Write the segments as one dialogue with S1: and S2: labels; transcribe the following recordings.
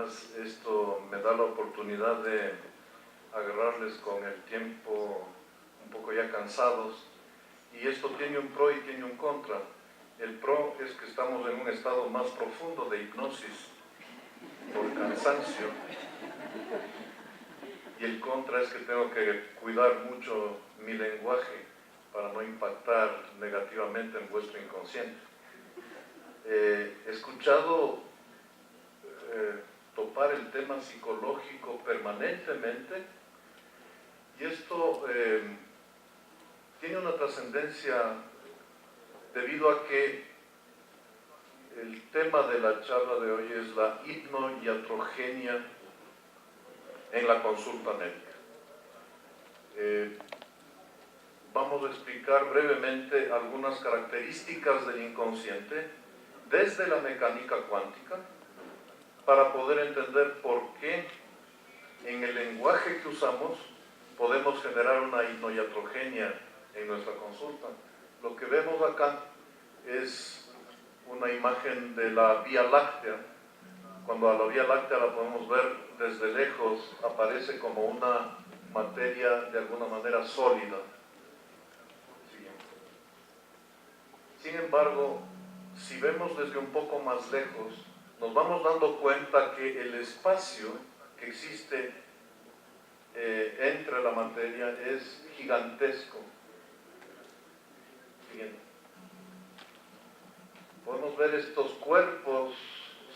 S1: además esto me da la oportunidad de agarrarles con el tiempo un poco ya cansados, y esto tiene un pro y tiene un contra. El pro es que estamos en un estado más profundo de hipnosis por cansancio, y el contra es que tengo que cuidar mucho mi lenguaje para no impactar negativamente en vuestro inconsciente. He escuchado topar el tema psicológico permanentemente, y esto tiene una trascendencia debido a que el tema de la charla de hoy es la hipnoiatrogenia en la consulta médica. Vamos a explicar brevemente algunas características del inconsciente desde la mecánica cuántica para poder entender por qué en el lenguaje que usamos podemos generar una hipnoiatrogenia en nuestra consulta. Lo que vemos acá es una imagen de la Vía Láctea. Cuando a la Vía Láctea la podemos ver desde lejos, aparece como una materia de alguna manera sólida. Sin embargo, si vemos desde un poco más lejos, nos vamos dando cuenta que el espacio que existe entre la materia es gigantesco. Siguiente. Podemos ver estos cuerpos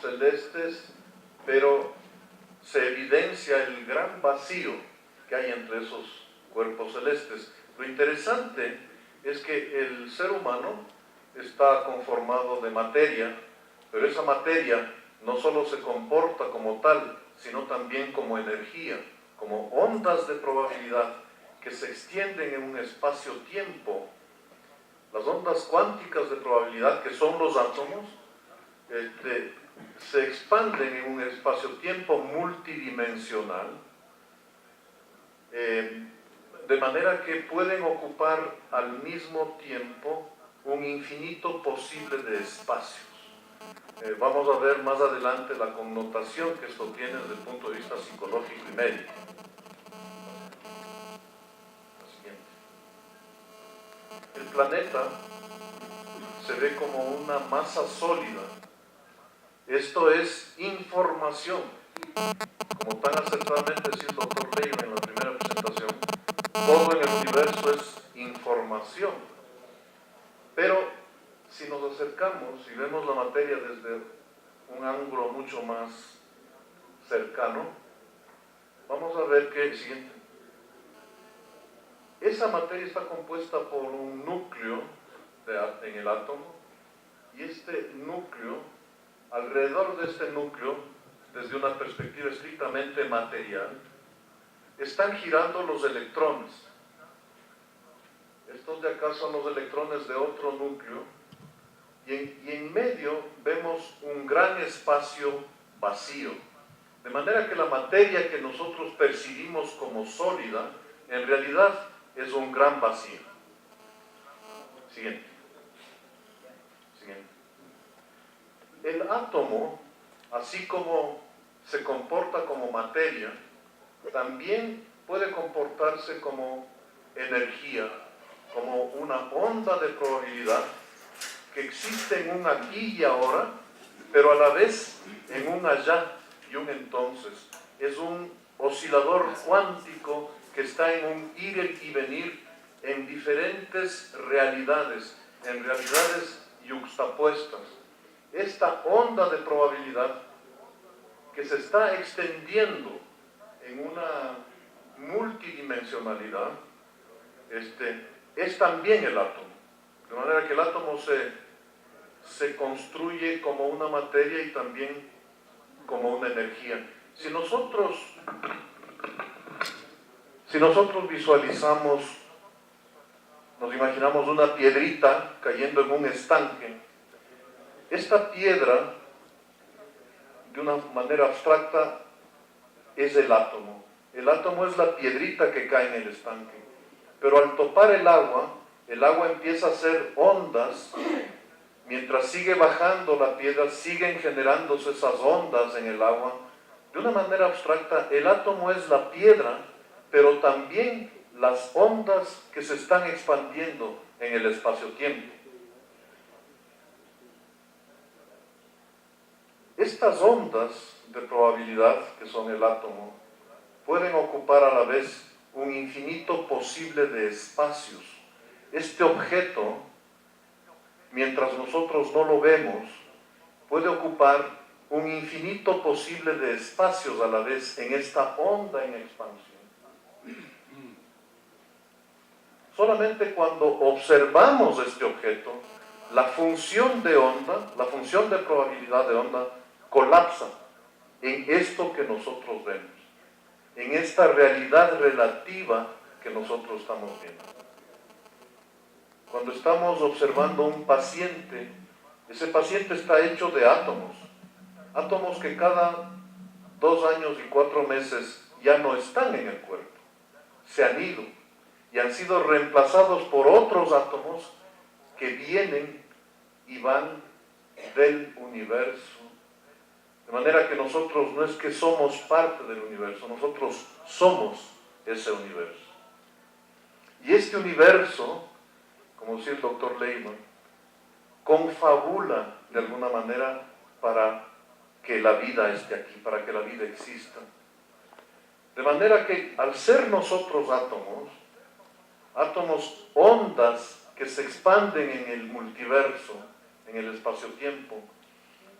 S1: celestes, pero se evidencia el gran vacío que hay entre esos cuerpos celestes. Lo interesante es que el ser humano está conformado de materia, pero esa materia no solo se comporta como tal, sino también como energía, como ondas de probabilidad que se extienden en un espacio-tiempo. Las ondas cuánticas de probabilidad, que son los átomos, se expanden en un espacio-tiempo multidimensional, de manera que pueden ocupar al mismo tiempo un infinito posible de espacios. Vamos a ver más adelante la connotación que esto tiene desde el punto de vista psicológico y médico. El planeta se ve como una masa sólida. Esto es información. Como tan acertadamente decía el doctor Leiva en la primera presentación, todo en el universo es información. Pero si nos acercamos y vemos la materia desde un ángulo mucho más cercano, vamos a ver que siguiente. Esa materia está compuesta por un núcleo en el átomo, y este núcleo, alrededor de este núcleo, desde una perspectiva estrictamente material, están girando los electrones. Estos de acá son los electrones de otro núcleo, y en medio vemos un gran espacio vacío. De manera que la materia que nosotros percibimos como sólida, en realidad es un gran vacío. Siguiente. El átomo, así como se comporta como materia, también puede comportarse como energía, como una onda de probabilidad que existe en un aquí y ahora, pero a la vez en un allá y un entonces. Es un oscilador cuántico que está en un ir y venir en diferentes realidades, en realidades yuxtapuestas. Esta onda de probabilidad que se está extendiendo en una multidimensionalidad, es también el átomo. De manera que el átomo se construye como una materia y también como una energía. Si nosotros visualizamos, nos imaginamos una piedrita cayendo en un estanque, esta piedra, de una manera abstracta, es el átomo. El átomo es la piedrita que cae en el estanque. Pero al topar el agua empieza a hacer ondas. Mientras sigue bajando la piedra, siguen generándose esas ondas en el agua, De una manera abstracta, el átomo es la piedra, pero también las ondas que se están expandiendo en el espacio-tiempo. Estas ondas de probabilidad, que son el átomo, pueden ocupar a la vez un infinito posible de espacios. Este objeto, mientras nosotros no lo vemos, puede ocupar un infinito posible de espacios a la vez en esta onda en expansión. Solamente cuando observamos este objeto, la función de onda, la función de probabilidad de onda, colapsa en esto que nosotros vemos, en esta realidad relativa que nosotros estamos viendo. Cuando estamos observando a un paciente, ese paciente está hecho de átomos, átomos que cada 2 años y 4 meses ya no están en el cuerpo, se han ido y han sido reemplazados por otros átomos que vienen y van del universo. De manera que nosotros no es que somos parte del universo, nosotros somos ese universo. Y este universo, como decía el doctor Lehmann, confabula de alguna manera para que la vida esté aquí, para que la vida exista. De manera que al ser nosotros átomos, ondas que se expanden en el multiverso, en el espacio-tiempo,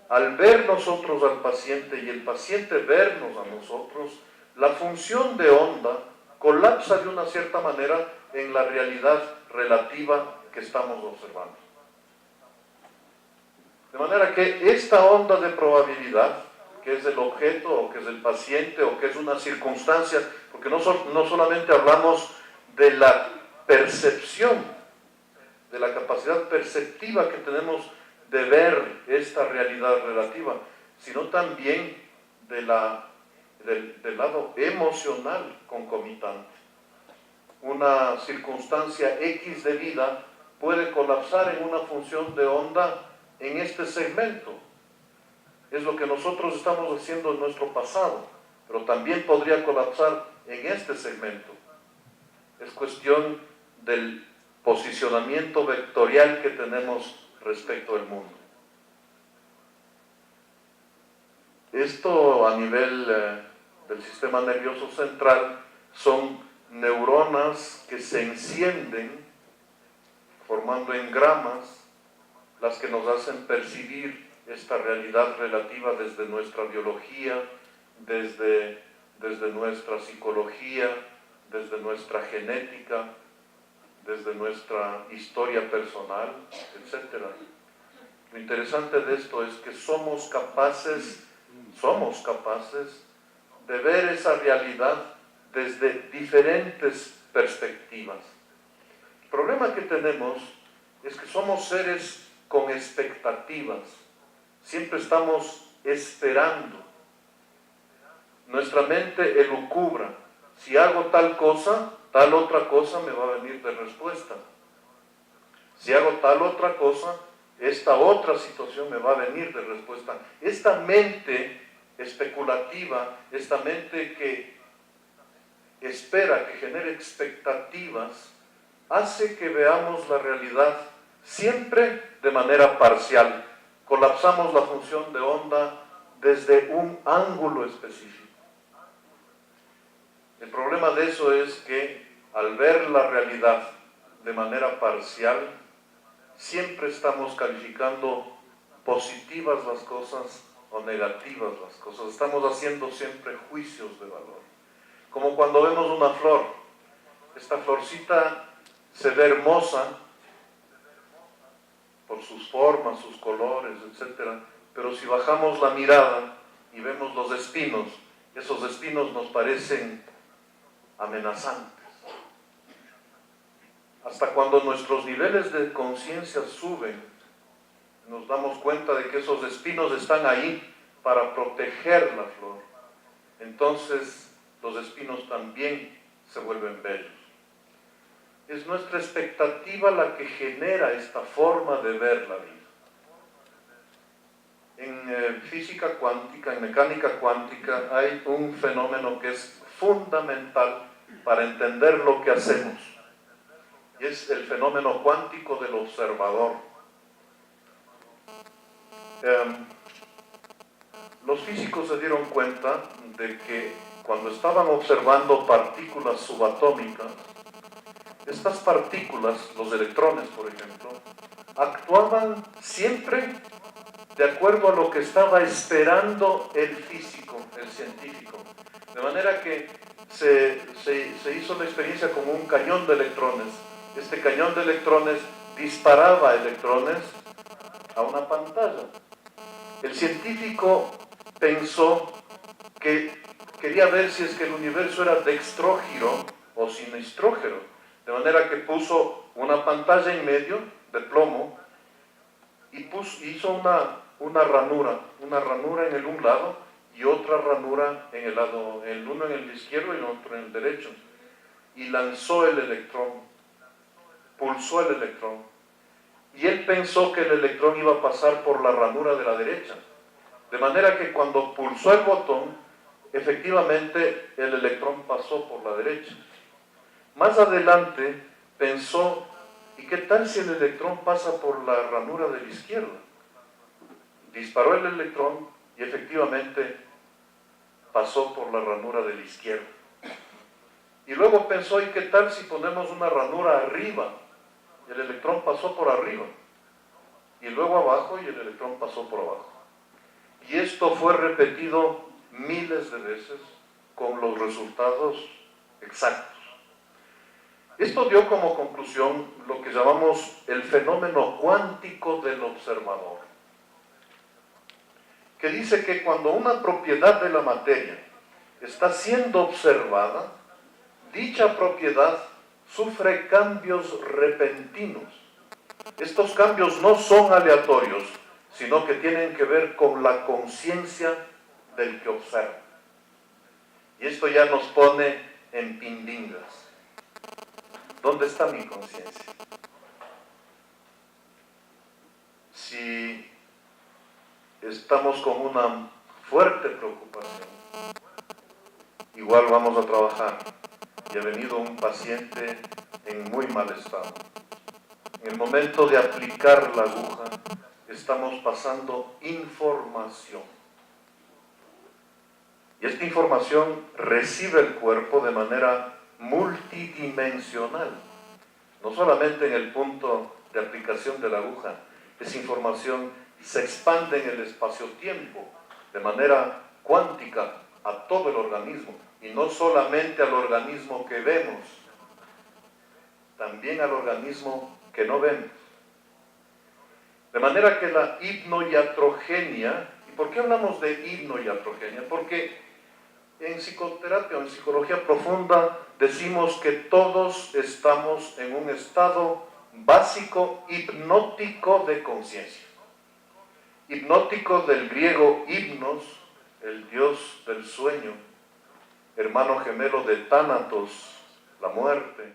S1: al ver nosotros al paciente y el paciente vernos a nosotros, la función de onda colapsa de una cierta manera en la realidad relativa que estamos observando. De manera que esta onda de probabilidad, que es el objeto, o que es el paciente, o que es una circunstancia, porque no solamente hablamos de la percepción, de la capacidad perceptiva que tenemos de ver esta realidad relativa, sino también del lado emocional concomitante. Una circunstancia X de vida puede colapsar en una función de onda en este segmento. Es lo que nosotros estamos haciendo en nuestro pasado, pero también podría colapsar en este segmento. Es cuestión del posicionamiento vectorial que tenemos respecto al mundo. Esto a nivel del sistema nervioso central son neuronas que se encienden formando engramas, las que nos hacen percibir esta realidad relativa desde nuestra biología, desde nuestra psicología, desde nuestra genética, desde nuestra historia personal, etc. Lo interesante de esto es que somos capaces de ver esa realidad desde diferentes perspectivas. El problema que tenemos es que somos seres con expectativas, siempre estamos esperando. Nuestra mente elucubra, si hago tal cosa, tal otra cosa me va a venir de respuesta. Si hago tal otra cosa, esta otra situación me va a venir de respuesta. Esta mente especulativa, esta mente que espera, que genera expectativas, hace que veamos la realidad siempre de manera parcial. Colapsamos la función de onda desde un ángulo específico. El problema de eso es que al ver la realidad de manera parcial, siempre estamos calificando positivas las cosas o negativas las cosas. Estamos haciendo siempre juicios de valor. Como cuando vemos una flor. Esta florcita se ve hermosa por sus formas, sus colores, etc. Pero si bajamos la mirada y vemos los espinos, esos espinos nos parecen amenazantes. Hasta cuando nuestros niveles de conciencia suben, nos damos cuenta de que esos espinos están ahí para proteger la flor. Entonces, los espinos también se vuelven bellos. Es nuestra expectativa la que genera esta forma de ver la vida. En física cuántica, en mecánica cuántica, hay un fenómeno que es fundamental para entender lo que hacemos. Y es el fenómeno cuántico del observador. Los físicos se dieron cuenta de que cuando estaban observando partículas subatómicas, estas partículas, los electrones por ejemplo, actuaban siempre de acuerdo a lo que estaba esperando el físico, el científico. De manera que se hizo la experiencia como un cañón de electrones. Este cañón de electrones disparaba electrones a una pantalla. El científico pensó que quería ver si es que el universo era dextrógiro o sinistrógero, de manera que puso una pantalla en medio de plomo y hizo una ranura en el un lado y otra ranura en el lado, el uno en el izquierdo y el otro en el derecho, y lanzó el electrón, pulsó el electrón, y él pensó que el electrón iba a pasar por la ranura de la derecha, de manera que cuando pulsó el botón, efectivamente el electrón pasó por la derecha. Más adelante pensó, ¿y qué tal si el electrón pasa por la ranura de la izquierda? Disparó el electrón y efectivamente pasó por la ranura de la izquierda. Y luego pensó, ¿y qué tal si ponemos una ranura arriba? Y el electrón pasó por arriba. Y luego abajo y el electrón pasó por abajo. Y esto fue repetido miles de veces con los resultados exactos. Esto dio como conclusión lo que llamamos el fenómeno cuántico del observador, que dice que cuando una propiedad de la materia está siendo observada, dicha propiedad sufre cambios repentinos. Estos cambios no son aleatorios, sino que tienen que ver con la conciencia del que observa. Y esto ya nos pone en pindingas. ¿Dónde está mi conciencia? Si estamos con una fuerte preocupación, igual vamos a trabajar y ha venido un paciente en muy mal estado. En el momento de aplicar la aguja, estamos pasando información. Y esta información recibe el cuerpo de manera multidimensional. No solamente en el punto de aplicación de la aguja, esa información se expande en el espacio-tiempo de manera cuántica a todo el organismo, y no solamente al organismo que vemos, también al organismo que no vemos. De manera que la hipnoiatrogenia, ¿y por qué hablamos de hipnoiatrogenia? Porque en psicoterapia o en psicología profunda decimos que todos estamos en un estado básico hipnótico de conciencia. Hipnótico del griego hipnos, el dios del sueño, hermano gemelo de Tánatos, la muerte.